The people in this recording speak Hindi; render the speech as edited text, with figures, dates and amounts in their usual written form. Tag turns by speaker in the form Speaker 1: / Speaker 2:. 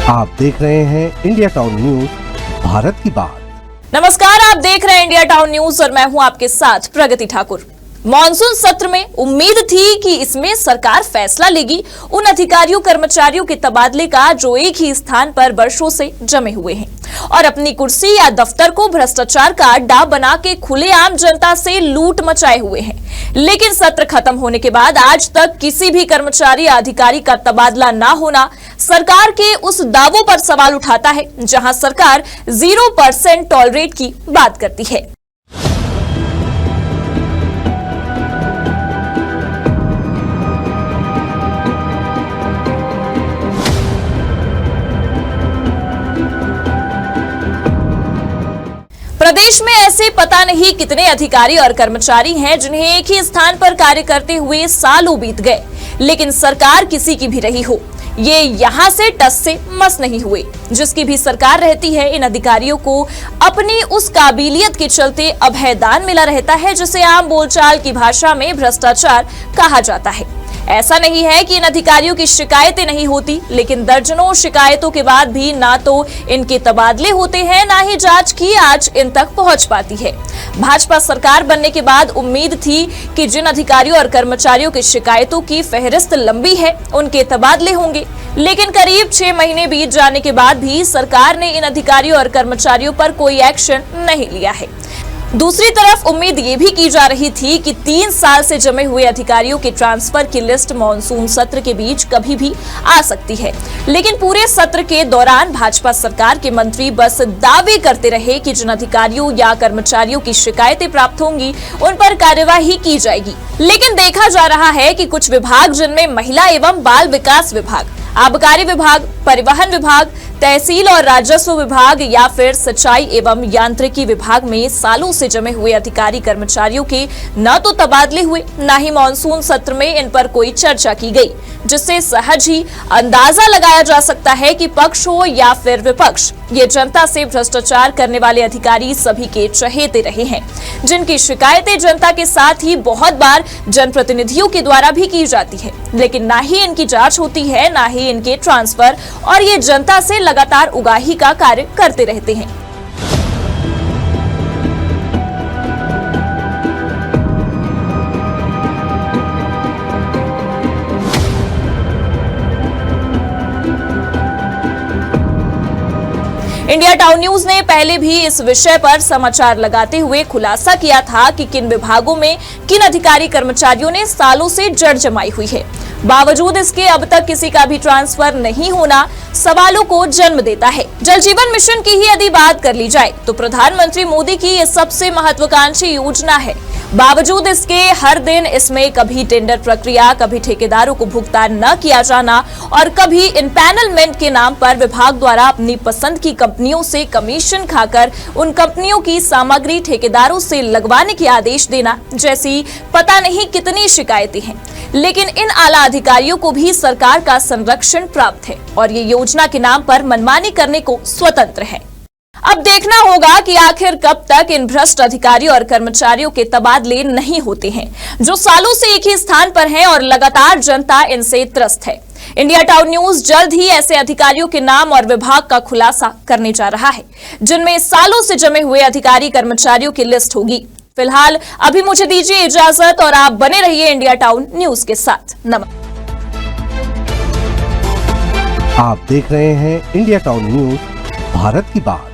Speaker 1: आप देख रहे हैं इंडिया टाउन न्यूज, भारत की बात।
Speaker 2: नमस्कार, आप देख रहे हैं इंडिया टाउन न्यूज और मैं हूं आपके साथ प्रगति ठाकुर। मॉनसून सत्र में उम्मीद थी कि इसमें सरकार फैसला लेगी उन अधिकारियों कर्मचारियों के तबादले का जो एक ही स्थान पर वर्षों से जमे हुए हैं और अपनी कुर्सी या दफ्तर को भ्रष्टाचार का अड्डा बना के खुलेआम जनता से लूट मचाए हुए हैं। लेकिन सत्र खत्म होने के बाद आज तक किसी भी कर्मचारी या अधिकारी का तबादला न होना सरकार के उस दावों पर सवाल उठाता है जहां सरकार 0% टॉलरेट की बात करती है। प्रदेश में ऐसे पता नहीं कितने अधिकारी और कर्मचारी हैं जिन्हें एक ही स्थान पर कार्य करते हुए सालों बीत गए, लेकिन सरकार किसी की भी रही हो, ये यहां से टस से मस नहीं हुए। जिसकी भी सरकार रहती है, इन अधिकारियों को अपनी उस काबिलियत के चलते अभयदान मिला रहता है जिसे आम बोलचाल की भाषा में भ्रष्टाचार कहा जाता है। ऐसा नहीं है कि इन अधिकारियों की शिकायतें नहीं होती, लेकिन दर्जनों शिकायतों के बाद भी ना तो इनके तबादले होते हैं, ना ही जांच की आज इन तक पहुंच पाती है। भाजपा सरकार बनने के बाद उम्मीद थी कि जिन अधिकारियों और कर्मचारियों की शिकायतों की फहरिस्त लंबी है, उनके तबादले होंगे, लेकिन करीब 6 महीने बीत जाने के बाद भी सरकार ने इन अधिकारियों और कर्मचारियों पर कोई एक्शन नहीं लिया है। दूसरी तरफ उम्मीद ये भी की जा रही थी कि 3 साल से जमे हुए अधिकारियों के ट्रांसफर की लिस्ट मॉनसून सत्र के बीच कभी भी आ सकती है, लेकिन पूरे सत्र के दौरान भाजपा सरकार के मंत्री बस दावे करते रहे कि जिन अधिकारियों या कर्मचारियों की शिकायतें प्राप्त होंगी उन पर कार्यवाही की जाएगी। लेकिन देखा जा रहा है कि कुछ विभाग, जिनमें महिला एवं बाल विकास विभाग, आबकारी विभाग, परिवहन विभाग, तहसील और राजस्व विभाग या फिर सिंचाई एवं यांत्रिकी विभाग में सालों से जमे हुए अधिकारी कर्मचारियों के न तो तबादले हुए, न ही मॉनसून सत्र में इन पर कोई चर्चा की गई, जिससे सहज ही अंदाजा लगाया जा सकता है कि पक्ष हो या फिर विपक्ष, ये जनता से भ्रष्टाचार करने वाले अधिकारी सभी के चहेते रहे हैं, जिनकी शिकायतें जनता के साथ ही बहुत बार जनप्रतिनिधियों के द्वारा भी की जाती है, लेकिन ना ही इनकी जांच होती है, ना ही इनके ट्रांसफर, और ये जनता से लगातार उगाही का कार्य करते रहते हैं। इंडिया टाउन न्यूज ने पहले भी इस विषय पर समाचार लगाते हुए खुलासा किया था कि किन विभागों में किन अधिकारी कर्मचारियों ने सालों से जड़ जमाई हुई है। बावजूद इसके अब तक किसी का भी ट्रांसफर नहीं होना सवालों को जन्म देता है। जल जीवन मिशन की ही यदि बात कर ली जाए तो प्रधानमंत्री मोदी की ये सबसे महत्वाकांक्षी योजना है। बावजूद इसके हर दिन इसमें कभी टेंडर प्रक्रिया, कभी ठेकेदारों को भुगतान न किया जाना और कभी इम्पैनलमेंट के नाम पर विभाग द्वारा अपनी पसंद की कंपनियों से कमीशन खाकर उन कंपनियों की सामग्री ठेकेदारों से लगवाने के आदेश देना जैसी पता नहीं कितनी शिकायतें हैं। लेकिन इन आला अधिकारियों को भी सरकार का संरक्षण प्राप्त है और ये योजना के नाम पर मनमानी करने को स्वतंत्र है। अब देखना होगा कि आखिर कब तक इन भ्रष्ट अधिकारियों और कर्मचारियों के तबादले नहीं होते हैं, जो सालों से एक ही स्थान पर हैं और लगातार जनता इनसे त्रस्त है। इंडिया टाउन न्यूज जल्द ही ऐसे अधिकारियों के नाम और विभाग का खुलासा करने जा रहा है, जिनमें सालों से जमे हुए अधिकारी कर्मचारियों की लिस्ट होगी। फिलहाल अभी मुझे दीजिए इजाजत और आप बने रहिए इंडिया टाउन न्यूज के साथ। नमस्कार।
Speaker 1: आप देख रहे हैं इंडिया टाउन न्यूज, भारत की बात।